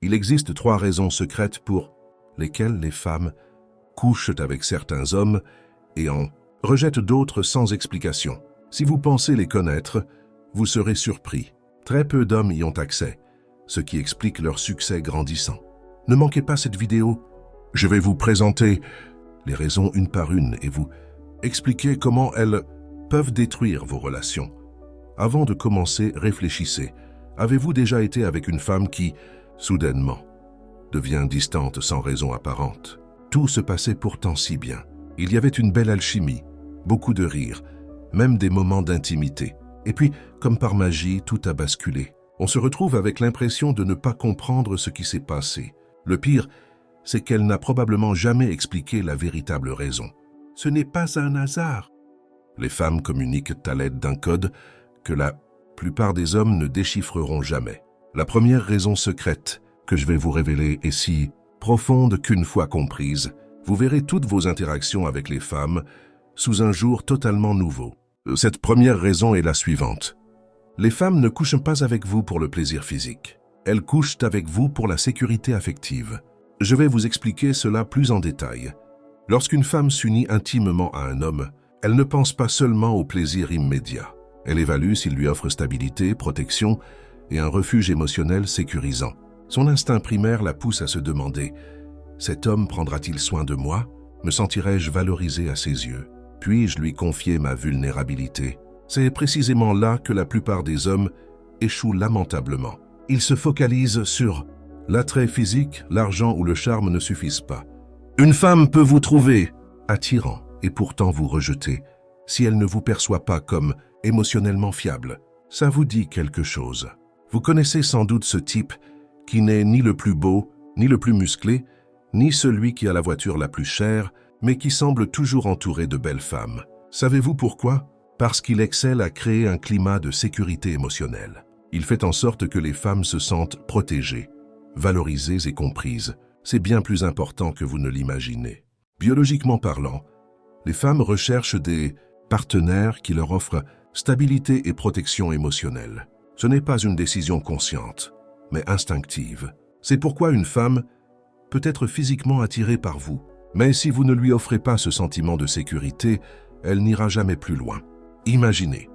Il existe 3 raisons secrètes pour lesquelles les femmes couchent avec certains hommes et en rejettent d'autres sans explication. Si vous pensez les connaître, vous serez surpris. Très peu d'hommes y ont accès, ce qui explique leur succès grandissant. Ne manquez pas cette vidéo. Je vais vous présenter les raisons une par une et vous expliquer comment elles peuvent détruire vos relations. Avant de commencer, réfléchissez. Avez-vous déjà été avec une femme qui, soudainement, devient distante sans raison apparente? Tout se passait pourtant si bien. Il y avait une belle alchimie, beaucoup de rires, même des moments d'intimité. Et puis, comme par magie, tout a basculé. On se retrouve avec l'impression de ne pas comprendre ce qui s'est passé. Le pire, c'est qu'elle n'a probablement jamais expliqué la véritable raison. Ce n'est pas un hasard. Les femmes communiquent à l'aide d'un code que la plupart des hommes ne déchiffreront jamais. La première raison secrète que je vais vous révéler est si profonde qu'une fois comprise, vous verrez toutes vos interactions avec les femmes sous un jour totalement nouveau. Cette première raison est la suivante. Les femmes ne couchent pas avec vous pour le plaisir physique. Elles couchent avec vous pour la sécurité affective. Je vais vous expliquer cela plus en détail. Lorsqu'une femme s'unit intimement à un homme, elle ne pense pas seulement au plaisir immédiat. Elle évalue s'il lui offre stabilité, protection et un refuge émotionnel sécurisant. Son instinct primaire la pousse à se demander « Cet homme prendra-t-il soin de moi? Me sentirai-je valorisé à ses yeux? Puis-je lui confier ma vulnérabilité ?» C'est précisément là que la plupart des hommes échouent lamentablement. Ils se focalisent sur l'attrait physique, l'argent ou le charme ne suffisent pas. Une femme peut vous trouver attirant et pourtant vous rejeter si elle ne vous perçoit pas comme émotionnellement fiable. Ça vous dit quelque chose. Vous connaissez sans doute ce type qui n'est ni le plus beau, ni le plus musclé, ni celui qui a la voiture la plus chère, mais qui semble toujours entouré de belles femmes. Savez-vous pourquoi? Parce qu'il excelle à créer un climat de sécurité émotionnelle. Il fait en sorte que les femmes se sentent protégées, valorisées et comprises. C'est bien plus important que vous ne l'imaginez. Biologiquement parlant, les femmes recherchent des partenaires qui leur offrent stabilité et protection émotionnelle. Ce n'est pas une décision consciente, mais instinctive. C'est pourquoi une femme peut être physiquement attirée par vous. Mais si vous ne lui offrez pas ce sentiment de sécurité, elle n'ira jamais plus loin. Imaginez.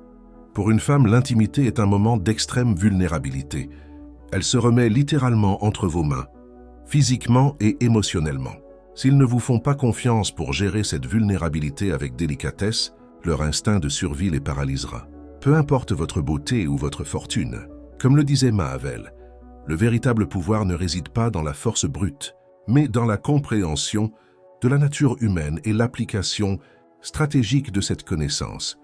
Pour une femme, l'intimité est un moment d'extrême vulnérabilité. Elle se remet littéralement entre vos mains, physiquement et émotionnellement. S'ils ne vous font pas confiance pour gérer cette vulnérabilité avec délicatesse, leur instinct de survie les paralysera. Peu importe votre beauté ou votre fortune, comme le disait Mahavel, le véritable pouvoir ne réside pas dans la force brute, mais dans la compréhension de la nature humaine et l'application stratégique de cette connaissance.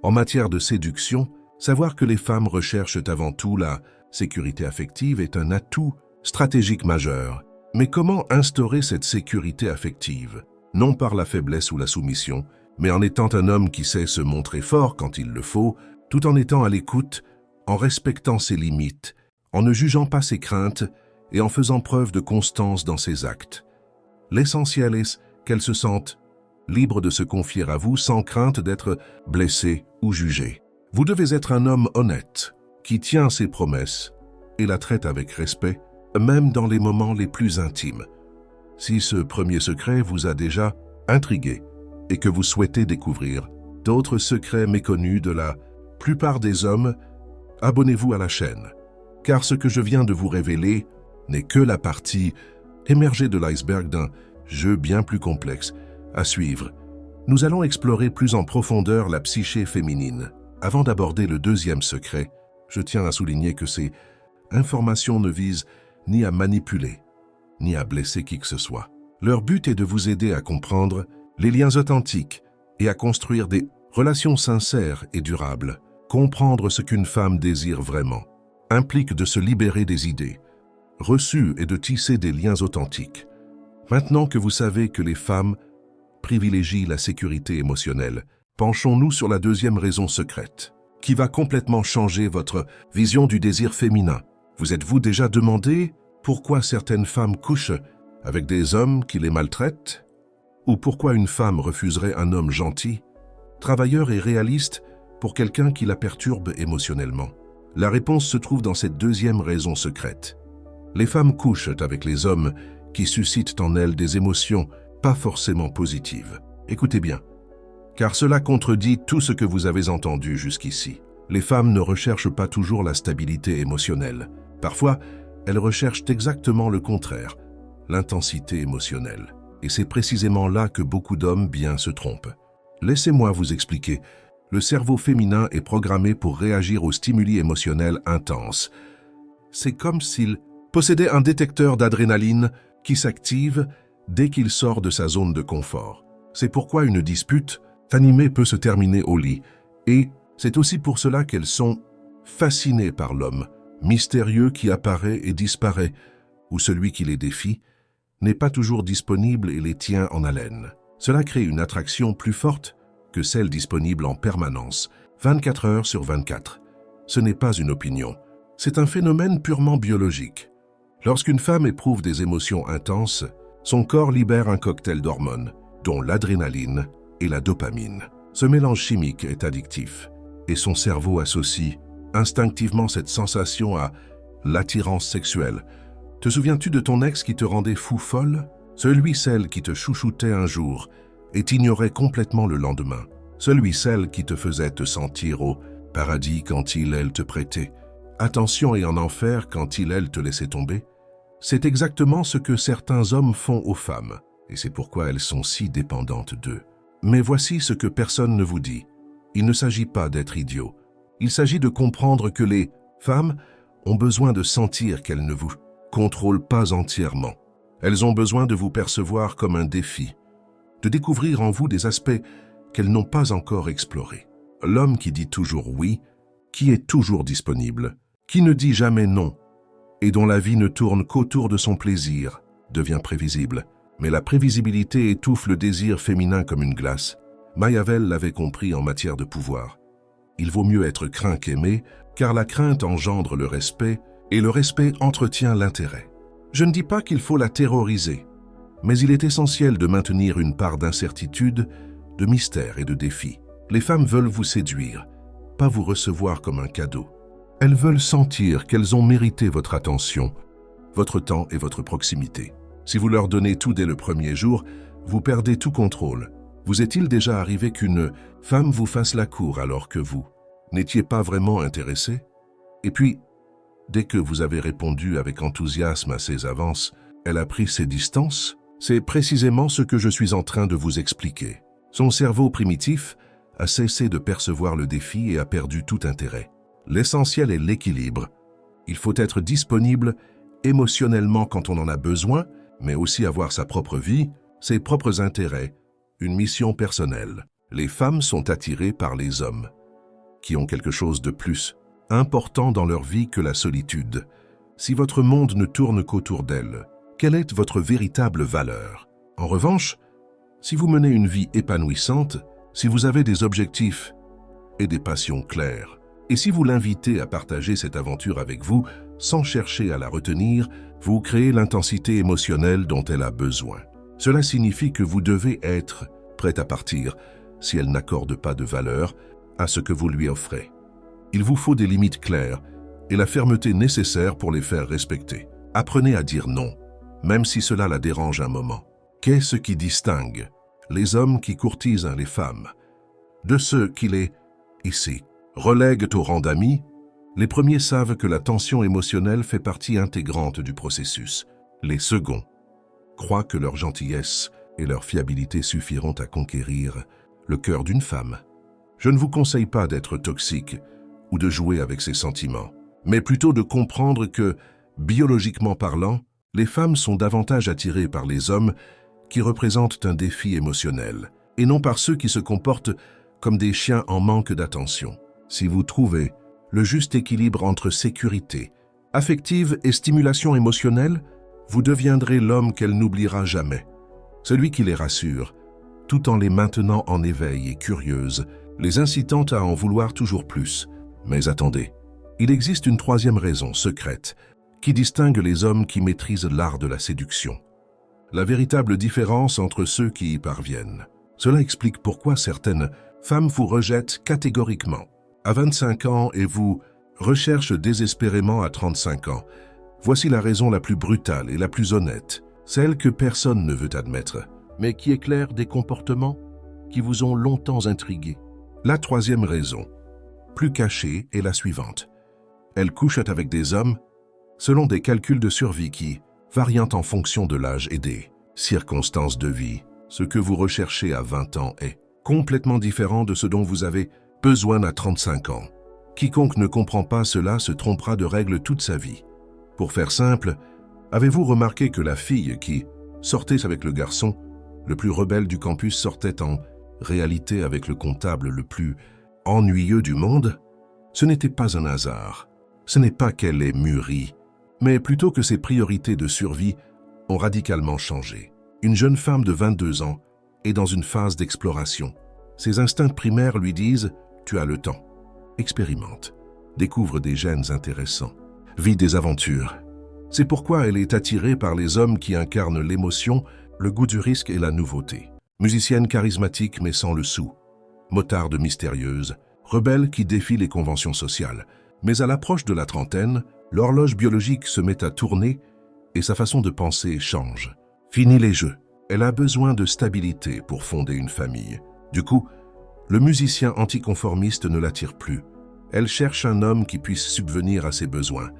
En matière de séduction, savoir que les femmes recherchent avant tout la sécurité affective est un atout stratégique majeur. Mais comment instaurer cette sécurité affective? Non par la faiblesse ou la soumission, mais en étant un homme qui sait se montrer fort quand il le faut, tout en étant à l'écoute, en respectant ses limites, en ne jugeant pas ses craintes et en faisant preuve de constance dans ses actes. L'essentiel est qu'elle se sente libre de se confier à vous sans crainte d'être blessée ou jugée. Vous devez être un homme honnête, qui tient ses promesses et la traite avec respect, même dans les moments les plus intimes. Si ce premier secret vous a déjà intrigué et que vous souhaitez découvrir d'autres secrets méconnus de la plupart des hommes, abonnez-vous à la chaîne, car ce que je viens de vous révéler n'est que la partie émergée de l'iceberg d'un jeu bien plus complexe. À suivre, nous allons explorer plus en profondeur la psyché féminine. Avant d'aborder le deuxième secret, je tiens à souligner que ces informations ne visent ni à manipuler, ni à blesser qui que ce soit. Leur but est de vous aider à comprendre les liens authentiques et à construire des relations sincères et durables. Comprendre ce qu'une femme désire vraiment implique de se libérer des idées reçues et de tisser des liens authentiques. Maintenant que vous savez que les femmes privilégient la sécurité émotionnelle, penchons-nous sur la deuxième raison secrète, qui va complètement changer votre vision du désir féminin. Vous êtes-vous déjà demandé pourquoi certaines femmes couchent avec des hommes qui les maltraitent? Ou pourquoi une femme refuserait un homme gentil, travailleur et réaliste pour quelqu'un qui la perturbe émotionnellement? La réponse se trouve dans cette deuxième raison secrète. Les femmes couchent avec les hommes qui suscitent en elles des émotions pas forcément positives. Écoutez bien, car cela contredit tout ce que vous avez entendu jusqu'ici. Les femmes ne recherchent pas toujours la stabilité émotionnelle. Parfois, elles recherchent exactement le contraire, l'intensité émotionnelle. Et c'est précisément là que beaucoup d'hommes bien se trompent. Laissez-moi vous expliquer. Le cerveau féminin est programmé pour réagir aux stimuli émotionnels intenses. C'est comme s'il possédait un détecteur d'adrénaline qui s'active dès qu'il sort de sa zone de confort. C'est pourquoi une dispute animée peut se terminer au lit. Et c'est aussi pour cela qu'elles sont fascinées par l'homme, mystérieux qui apparaît et disparaît, ou celui qui les défie, n'est pas toujours disponible et les tient en haleine. Cela crée une attraction plus forte que celle disponible en permanence, 24 heures sur 24. Ce n'est pas une opinion, c'est un phénomène purement biologique. Lorsqu'une femme éprouve des émotions intenses, son corps libère un cocktail d'hormones, dont l'adrénaline et la dopamine. Ce mélange chimique est addictif, et son cerveau associe instinctivement cette sensation à l'attirance sexuelle. Te souviens-tu de ton ex qui te rendait fou folle? Celui-celle qui te chouchoutait un jour et t'ignorait complètement le lendemain. Celui-celle qui te faisait te sentir au paradis quand elle te prêtait attention et en enfer quand elle te laissait tomber. C'est exactement ce que certains hommes font aux femmes, et c'est pourquoi elles sont si dépendantes d'eux. Mais voici ce que personne ne vous dit. Il ne s'agit pas d'être idiot. Il s'agit de comprendre que les femmes ont besoin de sentir qu'elles ne vous contrôlent pas entièrement. Elles ont besoin de vous percevoir comme un défi, de découvrir en vous des aspects qu'elles n'ont pas encore explorés. L'homme qui dit toujours oui, qui est toujours disponible, qui ne dit jamais non, et dont la vie ne tourne qu'autour de son plaisir, devient prévisible. Mais la prévisibilité étouffe le désir féminin comme une glace. Machiavel l'avait compris en matière de pouvoir. Il vaut mieux être craint qu'aimé, car la crainte engendre le respect, et le respect entretient l'intérêt. Je ne dis pas qu'il faut la terroriser, mais il est essentiel de maintenir une part d'incertitude, de mystère et de défi. Les femmes veulent vous séduire, pas vous recevoir comme un cadeau. Elles veulent sentir qu'elles ont mérité votre attention, votre temps et votre proximité. Si vous leur donnez tout dès le premier jour, vous perdez tout contrôle. Vous est-il déjà arrivé qu'une femme vous fasse la cour alors que vous n'étiez pas vraiment intéressé? Et puis, dès que vous avez répondu avec enthousiasme à ses avances, elle a pris ses distances? C'est précisément ce que je suis en train de vous expliquer. Son cerveau primitif a cessé de percevoir le défi et a perdu tout intérêt. L'essentiel est l'équilibre. Il faut être disponible émotionnellement quand on en a besoin, mais aussi avoir sa propre vie, ses propres intérêts, une mission personnelle. Les femmes sont attirées par les hommes, qui ont quelque chose de plus important dans leur vie que la solitude. Si votre monde ne tourne qu'autour d'elles, quelle est votre véritable valeur? En revanche, si vous menez une vie épanouissante, si vous avez des objectifs et des passions claires, et si vous l'invitez à partager cette aventure avec vous, sans chercher à la retenir, vous créez l'intensité émotionnelle dont elle a besoin. Cela signifie que vous devez être prêt à partir si elle n'accorde pas de valeur à ce que vous lui offrez. Il vous faut des limites claires et la fermeté nécessaire pour les faire respecter. Apprenez à dire non, même si cela la dérange un moment. Qu'est-ce qui distingue les hommes qui courtisent les femmes de ceux qui les, ici, relèguent au rang d'amis? Les premiers savent que la tension émotionnelle fait partie intégrante du processus. Les seconds croient que leur gentillesse et leur fiabilité suffiront à conquérir le cœur d'une femme. Je ne vous conseille pas d'être toxique ou de jouer avec ses sentiments, mais plutôt de comprendre que, biologiquement parlant, les femmes sont davantage attirées par les hommes qui représentent un défi émotionnel, et non par ceux qui se comportent comme des chiens en manque d'attention. Si vous trouvez le juste équilibre entre sécurité affective et stimulation émotionnelle, vous deviendrez l'homme qu'elle n'oubliera jamais. Celui qui les rassure, tout en les maintenant en éveil et curieuses, les incitant à en vouloir toujours plus. Mais attendez, il existe une troisième raison secrète qui distingue les hommes qui maîtrisent l'art de la séduction. La véritable différence entre ceux qui y parviennent. Cela explique pourquoi certaines femmes vous rejettent catégoriquement à 25 ans et vous recherchent désespérément à 35 ans. Voici la raison la plus brutale et la plus honnête, celle que personne ne veut admettre, mais qui éclaire des comportements qui vous ont longtemps intrigué. La troisième raison, plus cachée, est la suivante. Elle couche avec des hommes selon des calculs de survie qui varient en fonction de l'âge et des circonstances de vie. Ce que vous recherchez à 20 ans est complètement différent de ce dont vous avez besoin à 35 ans. Quiconque ne comprend pas cela se trompera de règle toute sa vie. Pour faire simple, avez-vous remarqué que la fille qui sortait avec le garçon le plus rebelle du campus sortait en réalité avec le comptable le plus ennuyeux du monde? Ce n'était pas un hasard. Ce n'est pas qu'elle est mûrie, mais plutôt que ses priorités de survie ont radicalement changé. Une jeune femme de 22 ans est dans une phase d'exploration. Ses instincts primaires lui disent « Tu as le temps. Expérimente. Découvre des gènes intéressants. Vis des aventures. » C'est pourquoi elle est attirée par les hommes qui incarnent l'émotion, le goût du risque et la nouveauté. Musicienne charismatique mais sans le sou. Motarde mystérieuse. Rebelle qui défie les conventions sociales. Mais à l'approche de la trentaine, l'horloge biologique se met à tourner et sa façon de penser change. Fini les jeux. Elle a besoin de stabilité pour fonder une famille. Du coup, le musicien anticonformiste ne l'attire plus. Elle cherche un homme qui puisse subvenir à ses besoins,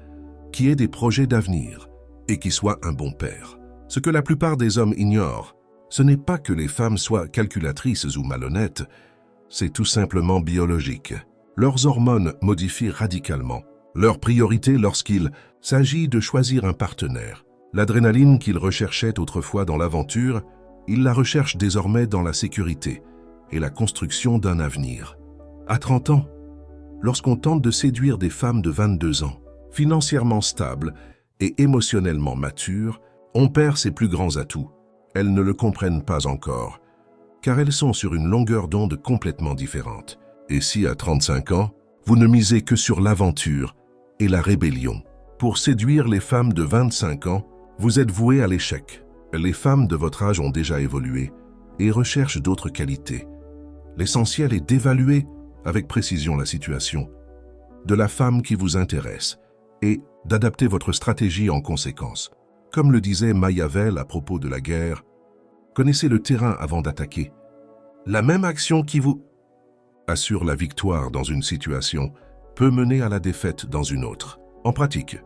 qui ait des projets d'avenir et qui soit un bon père. Ce que la plupart des hommes ignorent, ce n'est pas que les femmes soient calculatrices ou malhonnêtes, c'est tout simplement biologique. Leurs hormones modifient radicalement leurs priorités lorsqu'il s'agit de choisir un partenaire. L'adrénaline qu'ils recherchaient autrefois dans l'aventure, ils la recherchent désormais dans la sécurité et la construction d'un avenir. À 30 ans, lorsqu'on tente de séduire des femmes de 22 ans, financièrement stables et émotionnellement matures, on perd ses plus grands atouts. Elles ne le comprennent pas encore, car elles sont sur une longueur d'onde complètement différente. Et si à 35 ans, vous ne misez que sur l'aventure et la rébellion, pour séduire les femmes de 25 ans, vous êtes voué à l'échec. Les femmes de votre âge ont déjà évolué et recherchent d'autres qualités. L'essentiel est d'évaluer avec précision la situation de la femme qui vous intéresse et d'adapter votre stratégie en conséquence. Comme le disait Machiavel à propos de la guerre, connaissez le terrain avant d'attaquer. La même action qui vous assure la victoire dans une situation peut mener à la défaite dans une autre. En pratique,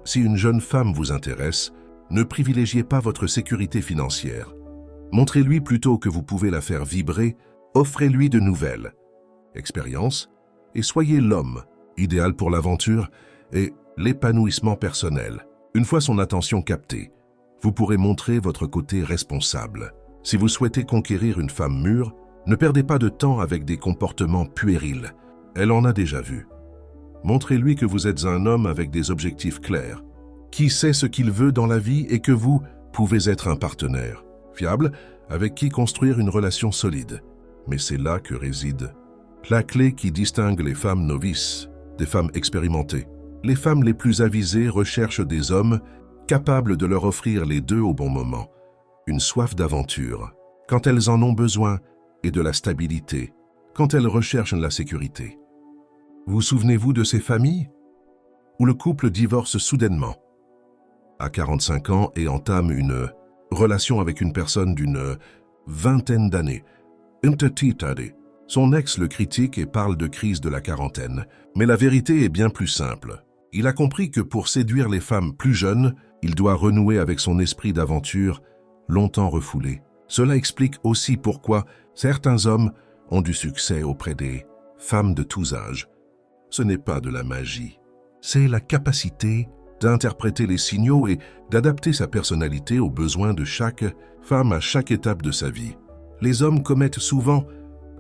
si une jeune femme vous intéresse, ne privilégiez pas votre sécurité financière. Montrez-lui plutôt que vous pouvez la faire vibrer, offrez-lui de nouvelles expériences et soyez l'homme idéal pour l'aventure et l'épanouissement personnel. Une fois son attention captée, vous pourrez montrer votre côté responsable. Si vous souhaitez conquérir une femme mûre, ne perdez pas de temps avec des comportements puérils. Elle en a déjà vu. Montrez-lui que vous êtes un homme avec des objectifs clairs, qui sait ce qu'il veut dans la vie et que vous pouvez être un partenaire fiable avec qui construire une relation solide. Mais c'est là que réside la clé qui distingue les femmes novices des femmes expérimentées. Les femmes les plus avisées recherchent des hommes capables de leur offrir les deux au bon moment, une soif d'aventure, quand elles en ont besoin, et de la stabilité, quand elles recherchent la sécurité. Vous souvenez-vous de ces familles où le couple divorce soudainement à 45 ans et entame une relation avec une personne d'une vingtaine d'années. Son ex le critique et parle de crise de la quarantaine. Mais la vérité est bien plus simple. Il a compris que pour séduire les femmes plus jeunes, il doit renouer avec son esprit d'aventure longtemps refoulé. Cela explique aussi pourquoi certains hommes ont du succès auprès des femmes de tous âges. Ce n'est pas de la magie, c'est la capacité d'interpréter les signaux et d'adapter sa personnalité aux besoins de chaque femme à chaque étape de sa vie. Les hommes commettent souvent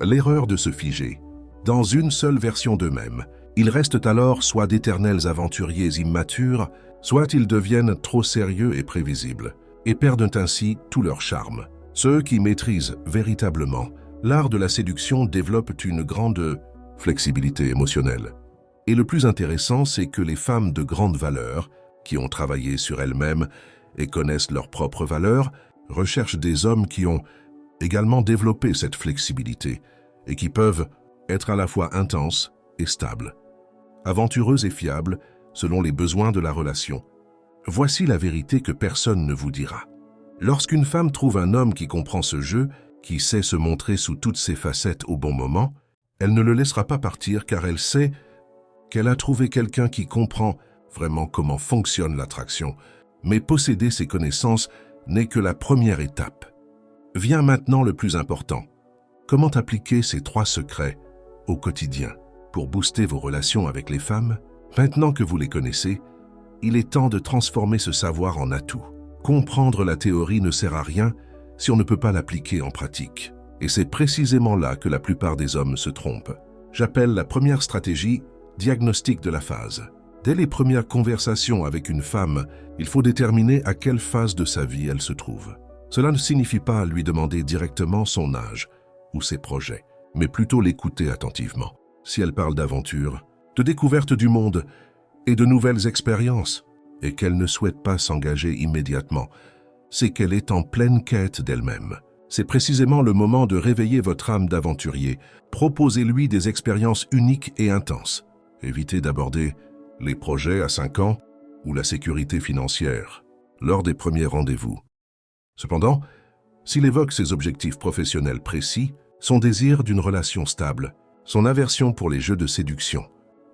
l'erreur de se figer dans une seule version d'eux-mêmes. Ils restent alors soit d'éternels aventuriers immatures, soit ils deviennent trop sérieux et prévisibles, et perdent ainsi tout leur charme. Ceux qui maîtrisent véritablement l'art de la séduction développent une grande flexibilité émotionnelle. Et le plus intéressant, c'est que les femmes de grande valeur, qui ont travaillé sur elles-mêmes et connaissent leurs propres valeurs, recherchent des hommes qui ont également développé cette flexibilité et qui peuvent être à la fois intenses et stables, aventureuses et fiables selon les besoins de la relation. Voici la vérité que personne ne vous dira. Lorsqu'une femme trouve un homme qui comprend ce jeu, qui sait se montrer sous toutes ses facettes au bon moment, elle ne le laissera pas partir car elle sait qu'elle a trouvé quelqu'un qui comprend vraiment comment fonctionne l'attraction. Mais posséder ces connaissances n'est que la première étape. Vient maintenant le plus important. Comment appliquer ces 3 secrets au quotidien pour booster vos relations avec les femmes? Maintenant que vous les connaissez, il est temps de transformer ce savoir en atout. Comprendre la théorie ne sert à rien si on ne peut pas l'appliquer en pratique. Et c'est précisément là que la plupart des hommes se trompent. J'appelle la première stratégie diagnostic de la phase. Dès les premières conversations avec une femme, il faut déterminer à quelle phase de sa vie elle se trouve. Cela ne signifie pas lui demander directement son âge ou ses projets, mais plutôt l'écouter attentivement. Si elle parle d'aventure, de découverte du monde et de nouvelles expériences, et qu'elle ne souhaite pas s'engager immédiatement, c'est qu'elle est en pleine quête d'elle-même. C'est précisément le moment de réveiller votre âme d'aventurier. Proposez-lui des expériences uniques et intenses. Évitez d'aborder les projets à 5 ans ou la sécurité financière lors des premiers rendez-vous. Cependant, s'il évoque ses objectifs professionnels précis, son désir d'une relation stable, son aversion pour les jeux de séduction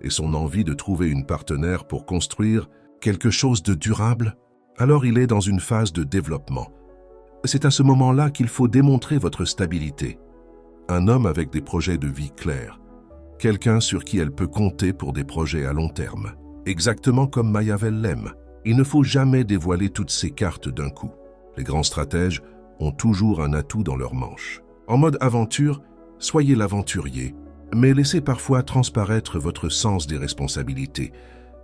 et son envie de trouver une partenaire pour construire quelque chose de durable, alors il est dans une phase de développement. C'est à ce moment-là qu'il faut démontrer votre stabilité. Un homme avec des projets de vie clairs, quelqu'un sur qui elle peut compter pour des projets à long terme. Exactement comme Machiavel l'aime, il ne faut jamais dévoiler toutes ses cartes d'un coup. Les grands stratèges ont toujours un atout dans leur manche. En mode aventure, soyez l'aventurier, mais laissez parfois transparaître votre sens des responsabilités.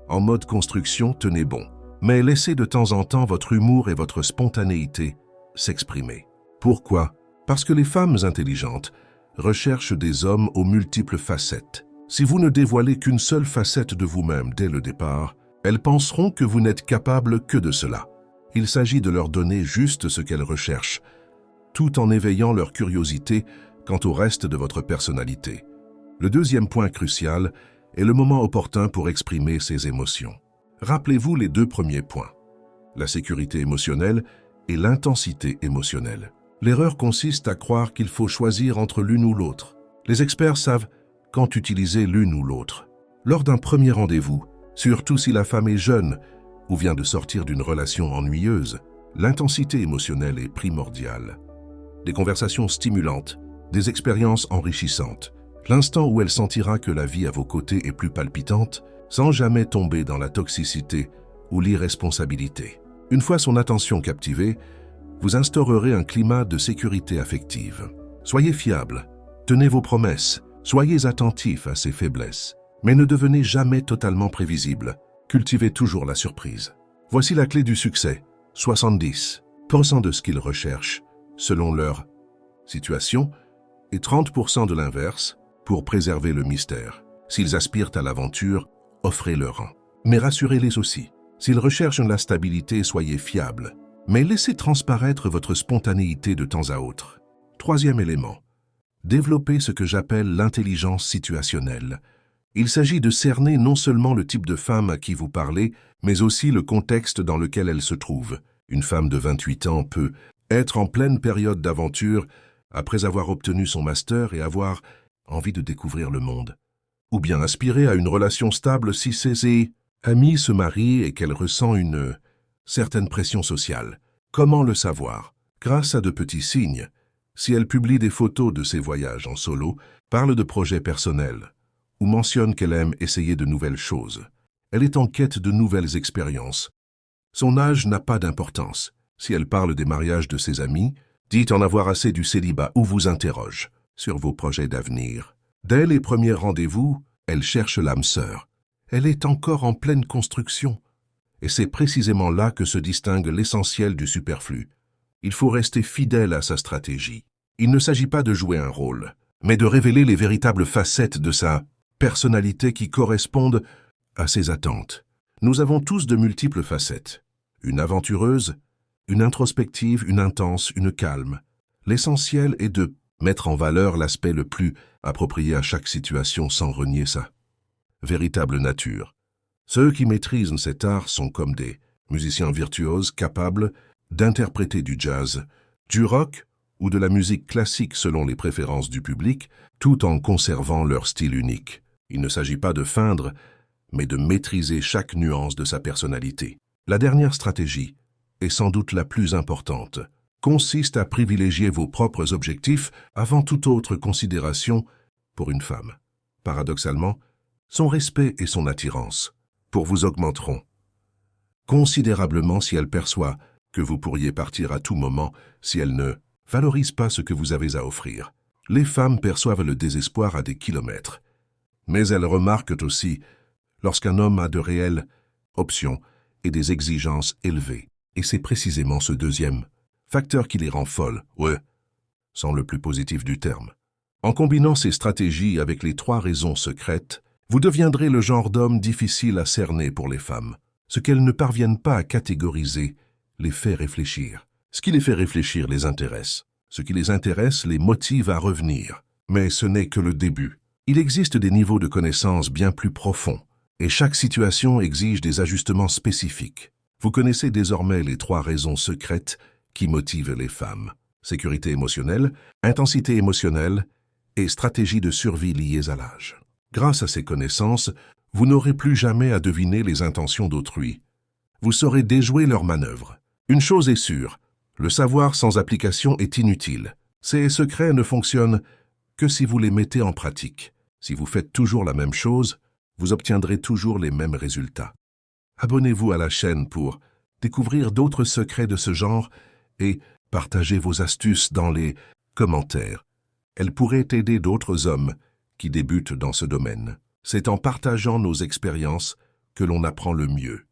En mode construction, tenez bon, mais laissez de temps en temps votre humour et votre spontanéité s'exprimer. Pourquoi? Parce que les femmes intelligentes recherchent des hommes aux multiples facettes. Si vous ne dévoilez qu'une seule facette de vous-même dès le départ, elles penseront que vous n'êtes capable que de cela. Il s'agit de leur donner juste ce qu'elles recherchent, tout en éveillant leur curiosité quant au reste de votre personnalité. Le deuxième point crucial est le moment opportun pour exprimer ses émotions. Rappelez-vous les 2 premiers points, la sécurité émotionnelle et l'intensité émotionnelle. L'erreur consiste à croire qu'il faut choisir entre l'une ou l'autre. Les experts savent quand utiliser l'une ou l'autre. Lors d'un premier rendez-vous, surtout si la femme est jeune ou vient de sortir d'une relation ennuyeuse, l'intensité émotionnelle est primordiale. Des conversations stimulantes, des expériences enrichissantes, l'instant où elle sentira que la vie à vos côtés est plus palpitante, sans jamais tomber dans la toxicité ou l'irresponsabilité. Une fois son attention captivée, vous instaurerez un climat de sécurité affective. Soyez fiable, tenez vos promesses, soyez attentif à ses faiblesses, mais ne devenez jamais totalement prévisible. Cultivez toujours la surprise. Voici la clé du succès. 70% de ce qu'ils recherchent, selon leur situation, et 30% de l'inverse, pour préserver le mystère. S'ils aspirent à l'aventure, offrez-leur. Mais rassurez-les aussi. S'ils recherchent la stabilité, soyez fiables. Mais laissez transparaître votre spontanéité de temps à autre. Troisième élément. Développez ce que j'appelle l'intelligence situationnelle. Il s'agit de cerner non seulement le type de femme à qui vous parlez, mais aussi le contexte dans lequel elle se trouve. Une femme de 28 ans peut être en pleine période d'aventure après avoir obtenu son master et avoir envie de découvrir le monde. Ou bien aspirer à une relation stable si ses amis se marient et qu'elle ressent une certaine pression sociale. Comment le savoir? Grâce à de petits signes. Si elle publie des photos de ses voyages en solo, parle de projets personnels, ou mentionne qu'elle aime essayer de nouvelles choses. Elle est en quête de nouvelles expériences. Son âge n'a pas d'importance. Si elle parle des mariages de ses amis, dites en avoir assez du célibat ou vous interroge sur vos projets d'avenir. Dès les premiers rendez-vous, elle cherche l'âme sœur. Elle est encore en pleine construction. Et c'est précisément là que se distingue l'essentiel du superflu. Il faut rester fidèle à sa stratégie. Il ne s'agit pas de jouer un rôle, mais de révéler les véritables facettes de sa personnalité qui correspondent à ses attentes. Nous avons tous de multiples facettes. Une aventureuse, une introspective, une intense, une calme. L'essentiel est de mettre en valeur l'aspect le plus approprié à chaque situation sans renier sa véritable nature. Ceux qui maîtrisent cet art sont comme des musiciens virtuoses capables d'interpréter du jazz, du rock ou de la musique classique selon les préférences du public, tout en conservant leur style unique. Il ne s'agit pas de feindre, mais de maîtriser chaque nuance de sa personnalité. La dernière stratégie, et sans doute la plus importante, consiste à privilégier vos propres objectifs avant toute autre considération pour une femme. Paradoxalement, son respect et son attirance pour vous augmenteront considérablement si elle perçoit que vous pourriez partir à tout moment si elle ne valorise pas ce que vous avez à offrir. Les femmes perçoivent le désespoir à des kilomètres, mais elles remarquent aussi lorsqu'un homme a de réelles options et des exigences élevées. Et c'est précisément ce deuxième facteur qui les rend folles, sans le plus positif du terme. En combinant ces stratégies avec les 3 raisons secrètes, vous deviendrez le genre d'homme difficile à cerner pour les femmes. Ce qu'elles ne parviennent pas à catégoriser les fait réfléchir. Ce qui les fait réfléchir les intéresse. Ce qui les intéresse les motive à revenir. Mais ce n'est que le début. Il existe des niveaux de connaissance bien plus profonds, et chaque situation exige des ajustements spécifiques. Vous connaissez désormais les 3 raisons secrètes qui motivent les femmes. Sécurité émotionnelle, intensité émotionnelle et stratégie de survie liées à l'âge. Grâce à ces connaissances, vous n'aurez plus jamais à deviner les intentions d'autrui. Vous saurez déjouer leurs manœuvres. Une chose est sûre, le savoir sans application est inutile. Ces secrets ne fonctionnent que si vous les mettez en pratique. Si vous faites toujours la même chose, vous obtiendrez toujours les mêmes résultats. Abonnez-vous à la chaîne pour découvrir d'autres secrets de ce genre et partagez vos astuces dans les commentaires. Elles pourraient aider d'autres hommes qui débutent dans ce domaine. C'est en partageant nos expériences que l'on apprend le mieux.